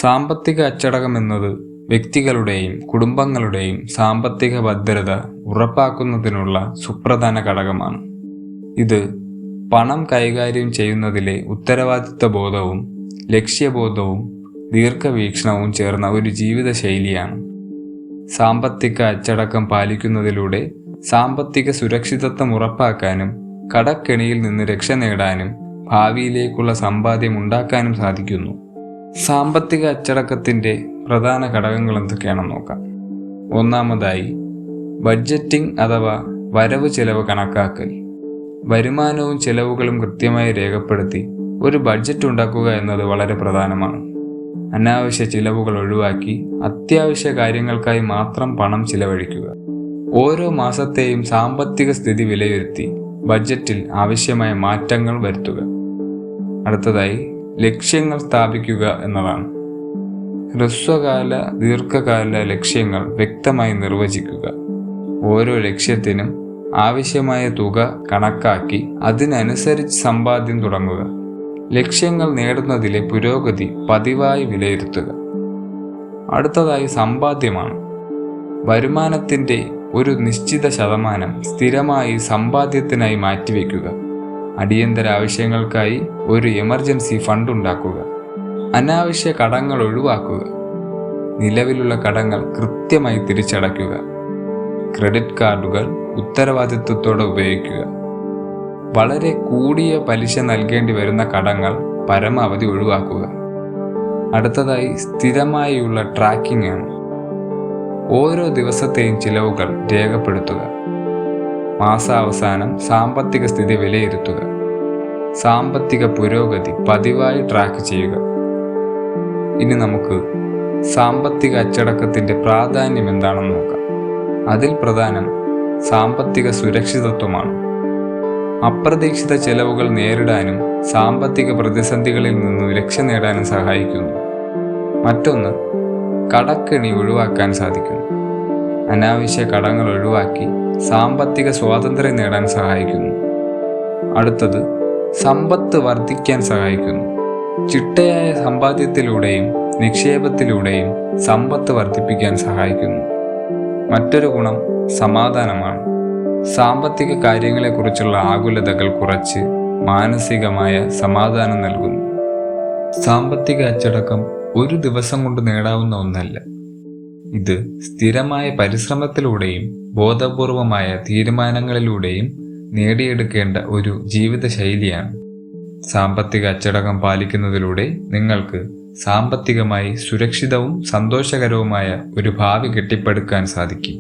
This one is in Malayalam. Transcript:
സാമ്പത്തിക അച്ചടക്കം എന്നത് വ്യക്തികളുടെയും കുടുംബങ്ങളുടെയും സാമ്പത്തിക ഭദ്രത ഉറപ്പാക്കുന്നതിനുള്ള സുപ്രധാന ഘടകമാണ്. ഇത് പണം കൈകാര്യം ചെയ്യുന്നതിലെ ഉത്തരവാദിത്ത ബോധവും ലക്ഷ്യബോധവും ദീർഘവീക്ഷണവും ചേർന്ന ഒരു ജീവിത ശൈലിയാണ്. സാമ്പത്തിക അച്ചടക്കം പാലിക്കുന്നതിലൂടെ സാമ്പത്തിക സുരക്ഷിതത്വം ഉറപ്പാക്കാനും കടക്കെണിയിൽ നിന്ന് രക്ഷ നേടാനും ഭാവിയിലേക്കുള്ള സമ്പാദ്യം ഉണ്ടാക്കാനും സാധിക്കുന്നു. സാമ്പത്തിക അച്ചടക്കത്തിൻ്റെ പ്രധാന ഘടകങ്ങൾ എന്തൊക്കെയാണെന്ന് നോക്കാം. ഒന്നാമതായി ബഡ്ജറ്റിംഗ് അഥവാ വരവ് ചെലവ് കണക്കാക്കൽ. വരുമാനവും ചെലവുകളും കൃത്യമായി രേഖപ്പെടുത്തി ഒരു ബഡ്ജറ്റ് ഉണ്ടാക്കുക എന്നത് വളരെ പ്രധാനമാണ്. അനാവശ്യ ചിലവുകൾ ഒഴിവാക്കി അത്യാവശ്യ കാര്യങ്ങൾക്കായി മാത്രം പണം ചിലവഴിക്കുക. ഓരോ മാസത്തെയും സാമ്പത്തിക സ്ഥിതി വിലയിരുത്തി ബഡ്ജറ്റിൽ ആവശ്യമായ മാറ്റങ്ങൾ വരുത്തുക. അടുത്തതായി ലക്ഷ്യങ്ങൾ സ്ഥാപിക്കുക എന്നതാണ്. ഹ്രസ്വകാല ദീർഘകാല ലക്ഷ്യങ്ങൾ വ്യക്തമായി നിർവചിക്കുക. ഓരോ ലക്ഷ്യത്തിനും ആവശ്യമായ തുക കണക്കാക്കി അതിനനുസരിച്ച് സമ്പാദ്യം തുടങ്ങുക. ലക്ഷ്യങ്ങൾ നേടുന്നതിലെ പുരോഗതി പതിവായി വിലയിരുത്തുക. അടുത്തതായി സമ്പാദ്യമാണ്. വരുമാനത്തിൻ്റെ ഒരു നിശ്ചിത ശതമാനം സ്ഥിരമായി സമ്പാദ്യത്തിനായി മാറ്റിവെക്കുക. അടിയന്തര ആവശ്യങ്ങൾക്കായി ഒരു എമർജൻസി ഫണ്ട് ഉണ്ടാക്കുക. അനാവശ്യ കടങ്ങൾ ഒഴിവാക്കുക. നിലവിലുള്ള കടങ്ങൾ കൃത്യമായി തിരിച്ചടയ്ക്കുക. ക്രെഡിറ്റ് കാർഡുകൾ ഉത്തരവാദിത്വത്തോടെ ഉപയോഗിക്കുക. വളരെ കൂടിയ പലിശ നൽകേണ്ടി വരുന്ന കടങ്ങൾ പരമാവധി ഒഴിവാക്കുക. അടുത്തതായി സ്ഥിരമായുള്ള ട്രാക്കിംഗ് ആണ്. ഓരോ ദിവസത്തെയും ചിലവുകൾ രേഖപ്പെടുത്തുക. മാസാവസാനം സാമ്പത്തിക സ്ഥിതി വിലയിരുത്തുക. സാമ്പത്തിക പുരോഗതി പതിവായി ട്രാക്ക് ചെയ്യുക. ഇനി നമുക്ക് സാമ്പത്തിക അച്ചടക്കത്തിൻ്റെ പ്രാധാന്യം എന്താണെന്ന് നോക്കാം. അതിൽ പ്രധാനം സാമ്പത്തിക സുരക്ഷിതത്വമാണ്. അപ്രതീക്ഷിത ചെലവുകൾ നേരിടാനും സാമ്പത്തിക പ്രതിസന്ധികളിൽ നിന്ന് രക്ഷ നേടാനും സഹായിക്കുന്നു. മറ്റൊന്ന്, കടക്കെണി ഒഴിവാക്കാൻ സാധിക്കുന്നു. അനാവശ്യ കടങ്ങൾ ഒഴിവാക്കി സാമ്പത്തിക സ്വാതന്ത്ര്യം നേടാൻ സഹായിക്കുന്നു. അടുത്തത്, സമ്പത്ത് വർദ്ധിക്കാൻ സഹായിക്കുന്നു. ചിട്ടയായ സമ്പാദ്യത്തിലൂടെയും നിക്ഷേപത്തിലൂടെയും സമ്പത്ത് വർദ്ധിപ്പിക്കാൻ സഹായിക്കുന്നു. മറ്റൊരു ഗുണം സമാധാനമാണ്. സാമ്പത്തിക കാര്യങ്ങളെക്കുറിച്ചുള്ള ആകുലതകൾ കുറച്ച് മാനസികമായ സമാധാനം നൽകുന്നു. സാമ്പത്തിക അച്ചടക്കം ഒരു ദിവസം കൊണ്ട് നേടാവുന്ന ഒന്നല്ല. ഇത് സ്ഥിരമായ പരിശ്രമത്തിലൂടെയും ബോധപൂർവമായ തീരുമാനങ്ങളിലൂടെയും നേടിയെടുക്കേണ്ട ഒരു ജീവിത ശൈലിയാണ്. സാമ്പത്തിക അച്ചടക്കം പാലിക്കുന്നതിലൂടെ നിങ്ങൾക്ക് സാമ്പത്തികമായി സുരക്ഷിതവും സന്തോഷകരവുമായ ഒരു ഭാവി കെട്ടിപ്പടുക്കാൻ സാധിക്കും.